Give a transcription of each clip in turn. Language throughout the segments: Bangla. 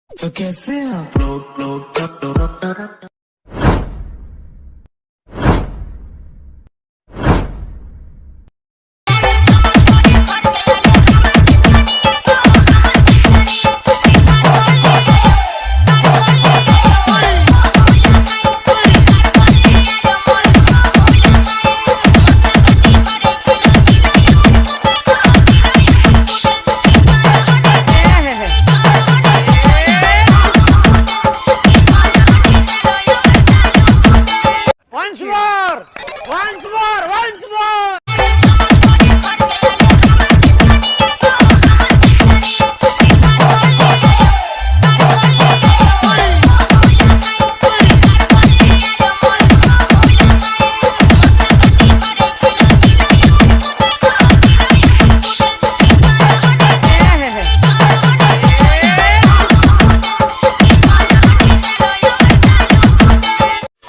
तो कैसे आप लोग Once more.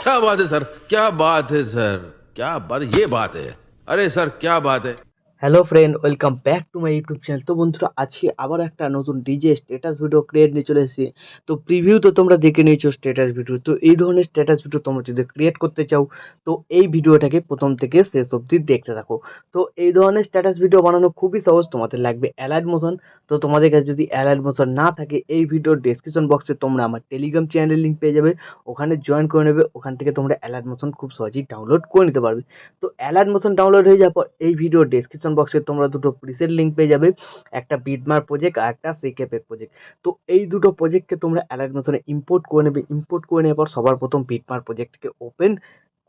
क्या बात है सर, क्या बात है सर, क्या बात है, ये बात है। अरे सर क्या बात है। Hello friend, welcome back to my YouTube channel. তো বন্ধুরা, আজকে আবার একটা নতুন ডিজে স্ট্যাটাস ভিডিও ক্রিয়েট নিয়ে চলে এসেছি। তো প্রিভিউ তো তোমরা দেখে নিয়েছো স্ট্যাটাস ভিডিও। তো এই ধরনের স্ট্যাটাস ভিডিও তোমরা যদি ক্রিয়েট করতে চাও, তো এই ভিডিওটাকে প্রথম থেকে শেষ অবধি দেখতে থাকো। তো এই ধরনের স্ট্যাটাস ভিডিও বানানো খুবই সহজ। তোমাদের লাগবে অ্যালাইট মোশন। তো তোমাদের কাছে যদি অ্যালাইট মোশন না থাকে, এই ভিডিওর ডেসক্রিপশন বক্সে তোমরা আমার টেলিগ্রাম চ্যানেলের লিঙ্ক পেয়ে যাবে। ওখানে জয়েন করে নেবে। ওখান থেকে তোমরা অ্যালাইট মোশন খুব সহজেই ডাউনলোড করে নিতে পারবে। তো অ্যালাইট মোশন ডাউনলোড হয়ে যাওয়ার পর এই ভিডিওর ডেসক্রিপশন বক্সে তোমরা দুটো প্রিসেট লিঙ্ক পেয়ে যাবে, একটা বিটমার প্রজেক্ট আর একটা সিকেপেক প্রজেক্ট। তো এই দুটো প্রজেক্টকে তোমরা অ্যালাইট মোশনে ইম্পোর্ট করে নেবে। ইম্পোর্ট করে নেওয়ার পর সবার প্রথম বিটমার প্রজেক্টকে ওপেন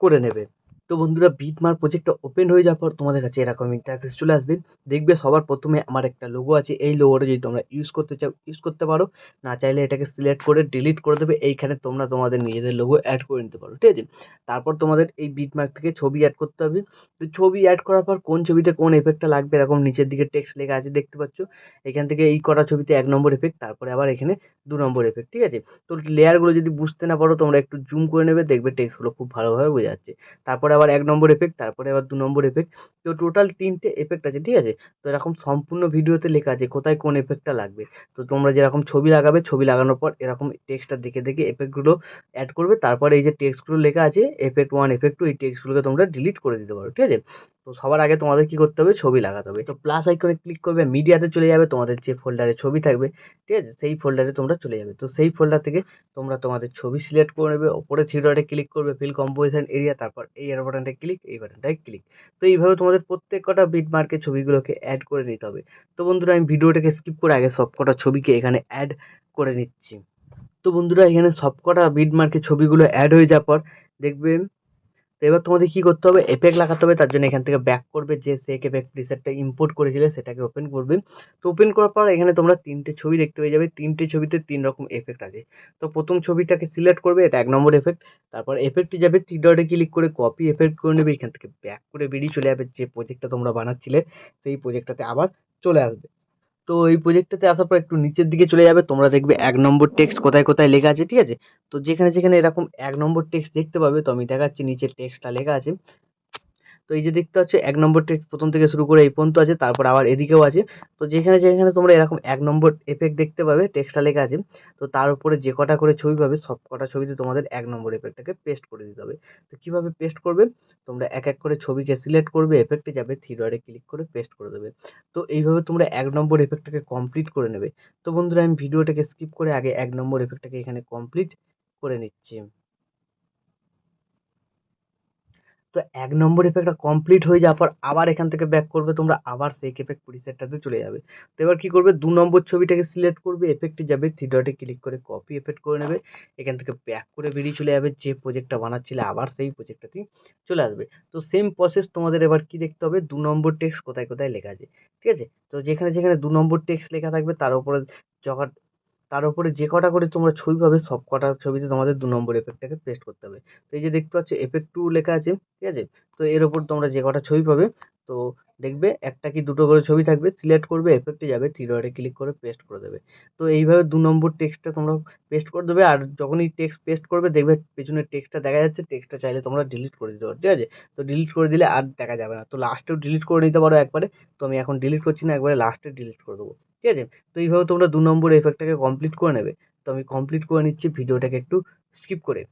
করে নেবে। তো বন্ধুরা, বিটমার প্রজেক্টটা ওপেন হয়ে যাওয়ার পর তোমাদের কাছে এরকম ইন্টারফেস চলে আসবে। দেখবে সবার প্রথমে আমার একটা লোগো আছে। এই লোগোটা যদি তোমরা ইউজ করতে চাও ইউজ করতে পারো, না চাইলে এটাকে সিলেক্ট করে ডিলিট করে দেবে। এইখানে তোমরা তোমাদের নিজেদের লোগো অ্যাড করে নিতে পারো, ঠিক আছে। তারপর তোমাদের এই বিটমার্ক থেকে ছবি অ্যাড করতে হবে। তো ছবি অ্যাড করার পর কোন ছবিতে কোন এফেক্টটা লাগবে এরকম নিচের দিকে টেক্সট লেখা আছে, দেখতে পাচ্ছ। এখান থেকে এই কটা ছবিতে 1 নম্বর এফেক্ট, তারপরে আবার এখানে 2 নম্বর এফেক্ট, ঠিক আছে। তো লেয়ারগুলো যদি বুঝতে না পারো তোমরা একটু জুম করে নেবে, দেখবে টেক্সটগুলো খুব ভালোভাবে বোঝা যাচ্ছে। তারপরে আবার 1 নম্বর এফেক্ট, তারপরে আবার 2 নম্বর এফেক্ট। তো টোটাল 3টে এফেক্ট আছে, ঠিক আছে। তো এরকম সম্পূর্ণ ভিডিওতে লেখা আছে কোথায় কোন এফেক্টটা লাগবে। তো তোমরা যেরকম ছবি লাগাবে, ছবি লাগানোর পর এরকম টেক্সটটা দেখে দেখে এফেক্টগুলো অ্যাড করবে। তারপরে এই যে টেক্সটগুলো লেখা আছে এফেক্ট 1 এফেক্ট 2, এই টেক্সটগুলোকে তোমরা ডিলিট করে দিতে পারো, ঠিক আছে। তো সবার আগে তোমাদের কি করতে হবে, ছবি লাগাতে হবে। তো প্লাস আইকনে ক্লিক করবে, মিডিয়াতে চলে যাবে, তোমাদের যে ফোল্ডারে ছবি থাকবে, ঠিক আছে, সেই ফোল্ডারে তোমরা চলে যাবে। তো সেই ফোল্ডার থেকে তোমরা তোমাদের ছবি সিলেক্ট করে নেবে। ওপরে থ্রি ডটে ক্লিক করবে, ফিল কম্পোজিশন এরিয়া, তারপর এই এরো বাটনটায় ক্লিক, এই বাটনটায় ক্লিক। তো এইভাবে তোমাদের প্রত্যেক কটা বিট মার্কের ছবিগুলোকে অ্যাড করে নিতে হবে। তো বন্ধুরা, আমি ভিডিওটাকে স্কিপ করে আগে সব কটা ছবিকে এখানে অ্যাড করে নিচ্ছি। তো বন্ধুরা, এখানে সবকটা বিট মার্কের ছবিগুলো অ্যাড হয়ে যাওয়ার পর দেখবে, তো এবার তোমাদের কি করতে হবে, এফেক্ট লাগাতে হবে। তার জন্য এখান থেকে ব্যাক করবে, যে সেক এফেক্ট প্রিসেটটা ইম্পোর্ট করেছিলে সেটাকে ওপেন করবে। তো ওপেন করার পর এখানে তোমরা 3টে ছবি দেখতে পেয়ে যাবে। 3টে ছবিতে 3 রকম এফেক্ট আছে। তো প্রথম ছবিটাকে সিলেক্ট করবে, এটা 1 নম্বর এফেক্ট। তারপর এফেক্টে যাবে, থ্রি ডটে ক্লিক করে কপি এফেক্ট করে নেবে। এখান থেকে ব্যাক করে বেরিয়ে চলে যাবে, যে প্রজেক্টটা তোমরা বানাচ্ছিলে সেই প্রজেক্টটাতে আবার চলে আসবে। তো এই প্রজেক্টটাতে আসার পর একটু নিচের দিকে চলে যাবে, তোমরা দেখবে 1 নম্বর টেক্সট কোথায় কোথায় লেখা আছে, ঠিক আছে। তো যেখানে যেখানে এরকম 1 নম্বর টেক্সট দেখতে পাবে, তো আমি দেখাচ্ছি নিচে টেক্সটটা লেখা আছে। তো এই যে দেখতে পাচ্ছ 1 নম্বর টেক্সট প্রথম থেকে শুরু করে এই পর্যন্ত আছে, তারপর আবার এদিকেও আছে। তো যেখানে যেখানে তোমরা এরকম 1 নম্বর এফেক্ট দেখতে পাবে, টেক্সটটা লেখা আছে, তো তার উপরে যে কটা করে ছবি পাবে সব কটা ছবিতে তোমাদের 1 নম্বর এফেক্টটাকে পেস্ট করে দিতে হবে। তো কিভাবে পেস্ট করবে, তোমরা এক এক করে ছবিকে সিলেক্ট করবে, এফেক্টে যাবে, থ্রি ডটে ক্লিক করে পেস্ট করে দেবে। তো এইভাবে তোমরা 1 নম্বর এফেক্টটাকে কমপ্লিট করে নেবে। তো বন্ধুরা, আমি ভিডিওটাকে স্কিপ করে আগে 1 নম্বর এফেক্টটাকে এখানে কমপ্লিট করে নিচ্ছি। তো 1 নম্বর এফেক্টটা কমপ্লিট হয়ে যাওয়ার পর আবার এখান থেকে ব্যাক করবে, তোমরা আবার সেই এফেক্ট প্রিসেটটাতে চলে যাবে। তো এবার কি করবে, 2 নম্বর ছবিটাকে সিলেক্ট করবে, এফেক্টে যাবে, থ্রি ডটে ক্লিক করে কপি এফেক্ট করে নেবে। এখান থেকে ব্যাক করে বেরিয়ে চলে যাবে, যে প্রজেক্টটা বানাচ্ছিলে আবার সেই প্রজেক্টটাতেই চলে আসবে। তো সেম প্রসেস তোমাদের এবার কি দেখতে হবে, 2 নম্বর টেক্সট কোথায় কোথায় লেখা আছে, ঠিক আছে। তো যেখানে যেখানে 2 নম্বর টেক্সট লেখা থাকবে তার উপরে জগা তার উপরে যে কটা করে তোমরা ছবি পাবে সব কটা ছবিতে তোমাদের 2 নম্বর এফেক্টটাকে পেস্ট করতে হবে। তো এই যে দেখতে পাচ্ছ এফেক্ট 2 লেখা আছে, ঠিক আছে। তো এর উপর তোমরা যে কটা ছবি পাবে, তো দেখবে একটা কি দুটো করে ছবি থাকবে, সিলেক্ট করবে, এফেক্টে যাবে, থ্রি ডটে ক্লিক করে পেস্ট করে দেবে। তো এইভাবে 2 নম্বর টেক্সটটা তোমরা পেস্ট করে দেবে। আর যখনই টেক্সট পেস্ট করবে দেখবে পেছনের টেক্সটটা দেখা যাচ্ছে, টেক্সটটা চাইলে তোমরা ডিলিট করে দিতে পারো, ঠিক আছে। তো ডিলিট করে দিলে আর দেখা যাবে না। তো লাস্টেও ডিলিট করে নিতে পারো একবারে। তো আমি এখন ডিলিট করছি না, একবারে লাস্টে ডিলিট করে দেবো, ঠিক আছে। তো এইভাবে তোমরা 2 নম্বর এফেক্টটাকে কমপ্লিট করে নেবে। তো আমি কমপ্লিট করে নিচ্ছি ভিডিওটাকে একটু স্কিপ করে।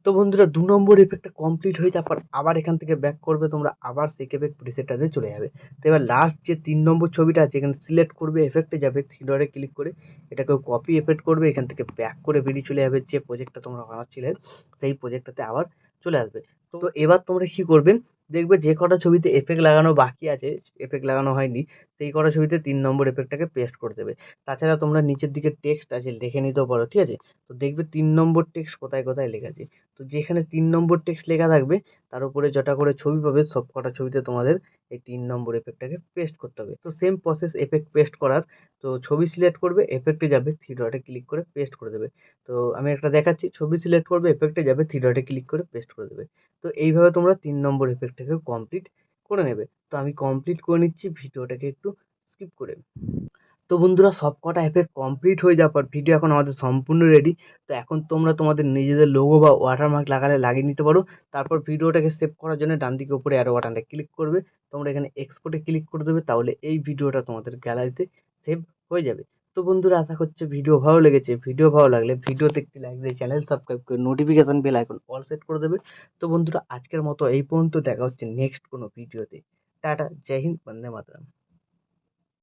তো বন্ধুরা 2 নম্বর এফেক্টটা কমপ্লিট হয়ে যাওয়ার পর আবার এখান থেকে ব্যাক করবে তোমরা, আবার সেক এফেক্ট প্রিসেটটাতে চলে যাবে। তো এবার লাস্ট যে 3 নম্বর ছবিটা আছে এখানে সিলেক্ট করবে, এফেক্টে যাবে, 3 ডটে ক্লিক করে এটাকেও কপি এফেক্ট করবে, এখান থেকে ব্যাক করে বেরিয়ে চলে যাবে, যে প্রজেক্টটা তোমরা বানাচ্ছিলে সেই প্রজেক্টটাতে আবার চলে আসবে। তো এবার তোমরা কি করবে, দেখবে যে কটা ছবিতে এফেক্ট লাগানো বাকি আছে, এফেক্ট লাগানো হয়নি, সেই কটা ছবিতে 3 নম্বর এফেক্টটাকে পেস্ট করে দেবে। তাছাড়া তোমরা নিচের দিকে টেক্সট আছে লিখে নিতেও পারো, ঠিক আছে। তো দেখবে 3 নম্বর টেক্সট কোথায় কোথায় লেখা আছে। তো যেখানে 3 নম্বর টেক্সট লেখা থাকবে তার উপরে যটা করে ছবি পাবে সব কটা ছবিতে তোমাদের এই 3 নম্বর এফেক্টটাকে পেস্ট করতে হবে। তো সেম প্রসেস এফেক্ট পেস্ট করার। তো ছবি সিলেক্ট করবে, এফেক্টে যাবে, 3 ডটে ক্লিক করে পেস্ট করে দেবে। তো আমি একটা দেখাচ্ছি, ছবি সিলেক্ট করবে, এফেক্টে যাবে, 3 ডটে ক্লিক করে পেস্ট করে দেবে। তো এইভাবে তোমরা 3 নম্বর এফেক্টটাকে কমপ্লিট করে নেবে। তো আমি কমপ্লিট করে নিচ্ছি ভিডিওটাকে একটু স্কিপ করে। তো বন্ধুরা সবকটা এফেক্ট কমপ্লিট হয়ে যাওয়ার পর ভিডিও এখন আমাদের সম্পূর্ণ রেডি। তো এখন তোমরা তোমাদের নিজেদের লোগো বা ওয়াটারমার্ক লাগালে লাগিয়ে নিতে পারো। তারপর ভিডিওটাকে সেভ করার জন্য ডান দিকে উপরে অ্যারো বাটনটা ক্লিক করবে, তোমরা এখানে এক্সপোর্টে ক্লিক করে দেবে, তাহলে এই ভিডিওটা তোমাদের গ্যালারিতে সেভ হয়ে যাবে। তো বন্ধুরা আশা করছি ভিডিও ভালো লেগেছে। ভিডিও ভালো লাগলে ভিডিওতে একটি লাইক দিয়ে চ্যানেল সাবস্ক্রাইব করে notification bell icon all set করে দেবে। তো বন্ধুরা আজকের মতো এই পর্যন্ত, দেখা হচ্ছে নেক্সট কোনো ভিডিওতে। টাটা, জয় হিন্দ, বন্দে মাতরম।